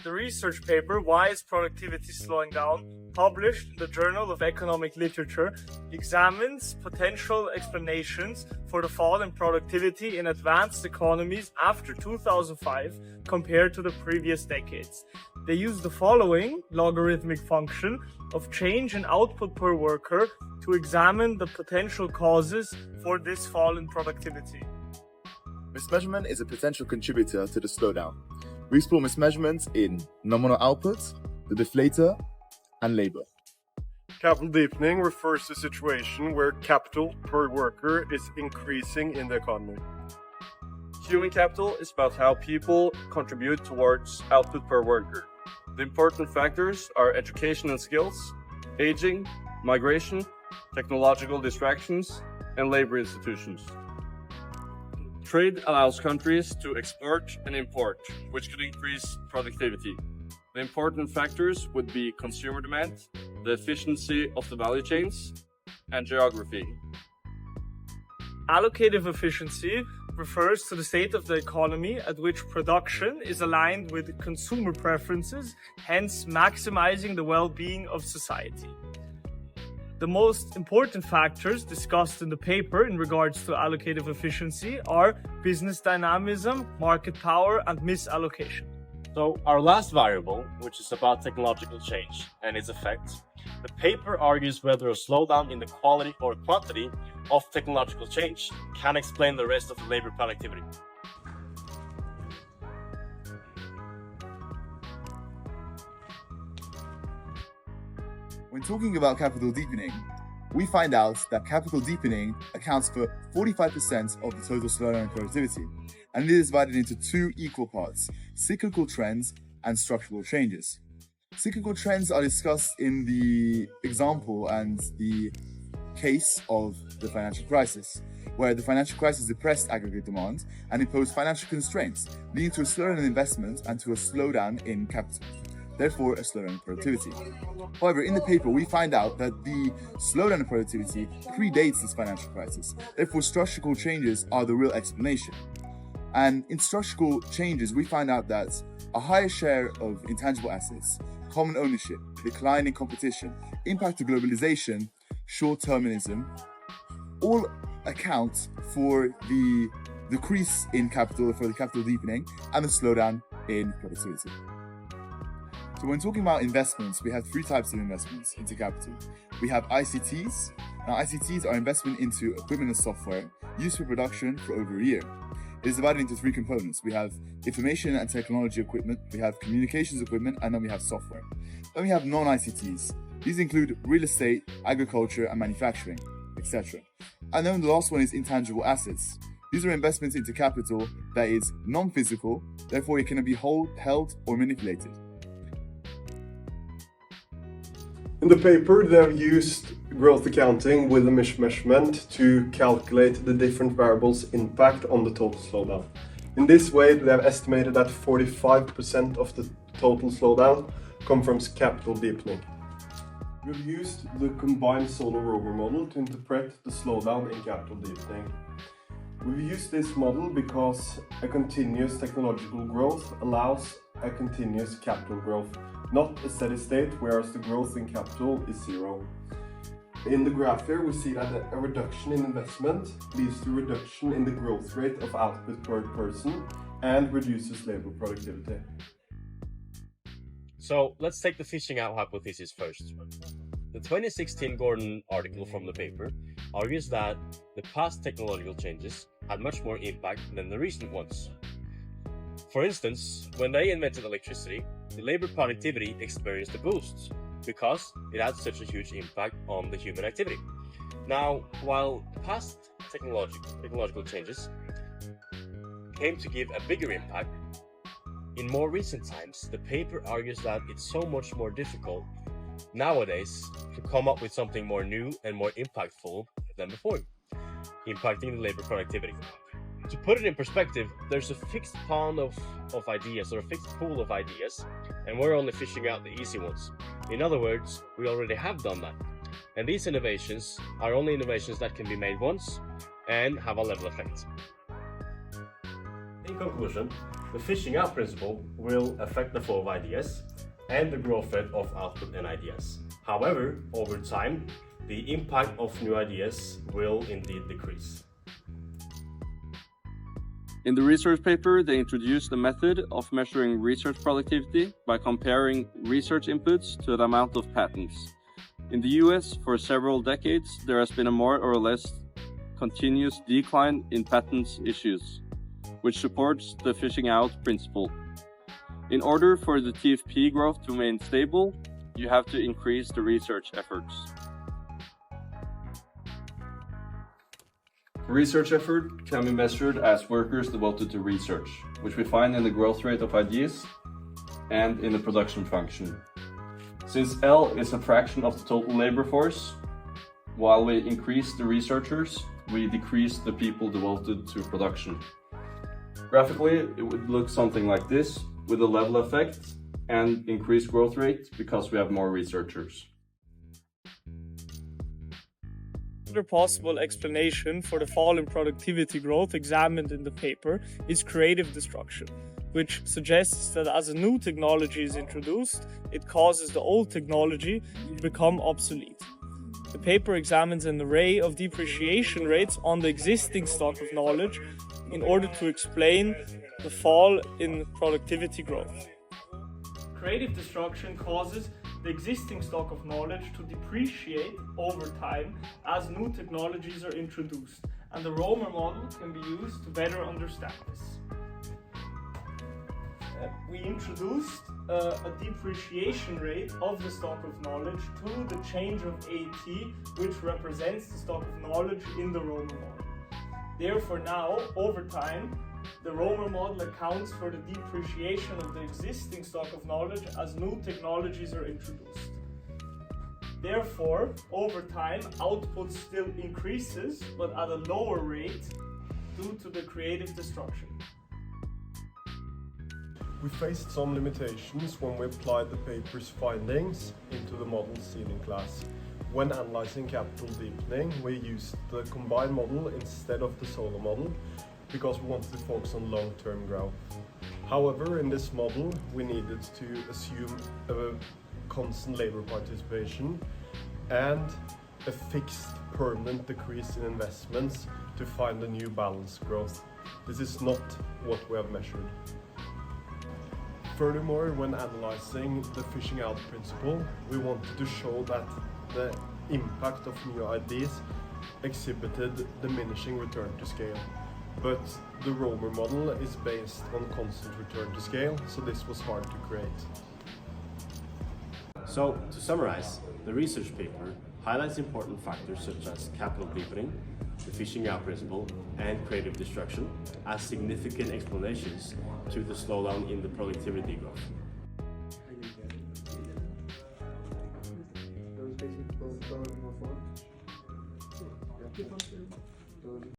the research paper Why is Productivity Slowing Down, published in the Journal of Economic Literature, examines potential explanations for the fall in productivity in advanced economies after 2005 compared to the previous decades. They use the following logarithmic function of change in output per worker to examine the potential causes for this fall in productivity. Mismeasurement is a potential contributor to the slowdown. We explore mismeasurements in nominal output, the deflator, and labor. Capital deepening refers to a situation where capital per worker is increasing in the economy. Human capital is about how people contribute towards output per worker. The important factors are education and skills, aging, migration, technological distractions, and labor institutions. Trade allows countries to export and import, which could increase productivity. The important factors would be consumer demand, the efficiency of the value chains, and geography. Allocative efficiency refers to the state of the economy at which production is aligned with consumer preferences, hence maximizing the well-being of society. The most important factors discussed in the paper in regards to allocative efficiency are business dynamism, market power, and misallocation. So our last variable, which is about technological change and its effects, the paper argues whether a slowdown in the quality or quantity of technological change can explain the rest of the labor productivity. When talking about capital deepening, we find out that capital deepening accounts for 45% of the total slowdown in productivity, and it is divided into two equal parts: cyclical trends and structural changes. Cyclical trends are discussed in the example and the case of the financial crisis, where the financial crisis depressed aggregate demand and imposed financial constraints, leading to a slowdown in investment and to a slowdown in capital, therefore a slowdown in productivity. However, in the paper, we find out that the slowdown in productivity predates this financial crisis. Therefore, structural changes are the real explanation. And in structural changes, we find out that a higher share of intangible assets, common ownership, decline in competition, impact of globalization, short-termism, all account for the decrease in capital, for the capital deepening, and the slowdown in productivity. So when talking about investments, we have three types of investments into capital. We have ICTs. Now, ICTs are investment into equipment and software used for production for over a year. It is divided into three components. We have information and technology equipment, we have communications equipment, and then we have software. Then we have non-ICTs. These include real estate, agriculture, and manufacturing, etc. And then the last one is intangible assets. These are investments into capital that is non-physical, therefore it cannot be held or manipulated. In the paper, they have used growth accounting with a mismeasurement to calculate the different variables' impact on the total slowdown. In this way, they have estimated that 45% of the total slowdown come from capital deepening. We've used the combined Solow-Romer model to interpret the slowdown in capital deepening. We've used this model because a continuous technological growth allows a continuous capital growth, not a steady state, whereas the growth in capital is zero. In the graph here, we see that a reduction in investment leads to a reduction in the growth rate of output per person and reduces labor productivity. So let's take the fishing out hypothesis first. The 2016 Gordon article from the paper argues that the past technological changes had much more impact than the recent ones. For instance, when they invented electricity, the labor productivity experienced a boost because it had such a huge impact on the human activity. Now, while past technological changes came to give a bigger impact, in more recent times, the paper argues that it's so much more difficult nowadays to come up with something more new and more impactful than before, impacting the labor productivity. To put it in perspective, there's a fixed pond of ideas, or a fixed pool of ideas, and we're only fishing out the easy ones. In other words, we already have done that. And these innovations are only innovations that can be made once and have a level effect. In conclusion, The fishing out principle will affect the flow of ideas and the growth rate of output and ideas. However, over time, the impact of new ideas will indeed decrease. In the research paper, they introduced a method of measuring research productivity by comparing research inputs to the amount of patents. In the US, for several decades, there has been a more or less continuous decline in patents issues, which supports the fishing out principle. In order for the TFP growth to remain stable, you have to increase the research efforts. Research effort can be measured as workers devoted to research, which we find in the growth rate of ideas and in the production function. Since L is a fraction of the total labor force, while we increase the researchers, we decrease the people devoted to production. Graphically, it would look something like this, with a level effect and increased growth rate because we have more researchers. Another possible explanation for the fall in productivity growth examined in the paper is creative destruction, which suggests that as a new technology is introduced, it causes the old technology to become obsolete. The paper examines an array of depreciation rates on the existing stock of knowledge in order to explain the fall in productivity growth. Creative destruction causes the existing stock of knowledge to depreciate over time as new technologies are introduced, and the Romer model can be used to better understand this. We introduced a depreciation rate of the stock of knowledge to the change of AT, which represents the stock of knowledge in the Romer model. Therefore now, over time, the Romer model accounts for the depreciation of the existing stock of knowledge as new technologies are introduced. Therefore, over time, output still increases, but at a lower rate due to the creative destruction. We faced some limitations when we applied the paper's findings into the models seen in class. When analyzing capital deepening, we used the combined model instead of the solo model because we wanted to focus on long-term growth. However, in this model, we needed to assume a constant labor participation and a fixed permanent decrease in investments to find a new balanced growth. This is not what we have measured. Furthermore, when analyzing the fishing out principle, we wanted to show that the impact of new ideas exhibited diminishing return to scale. But the Romer model is based on constant return to scale, so this was hard to create. So, to summarize, the research paper highlights important factors such as capital deepening, the fishing out principle, and creative destruction as significant explanations to the slowdown in the productivity growth.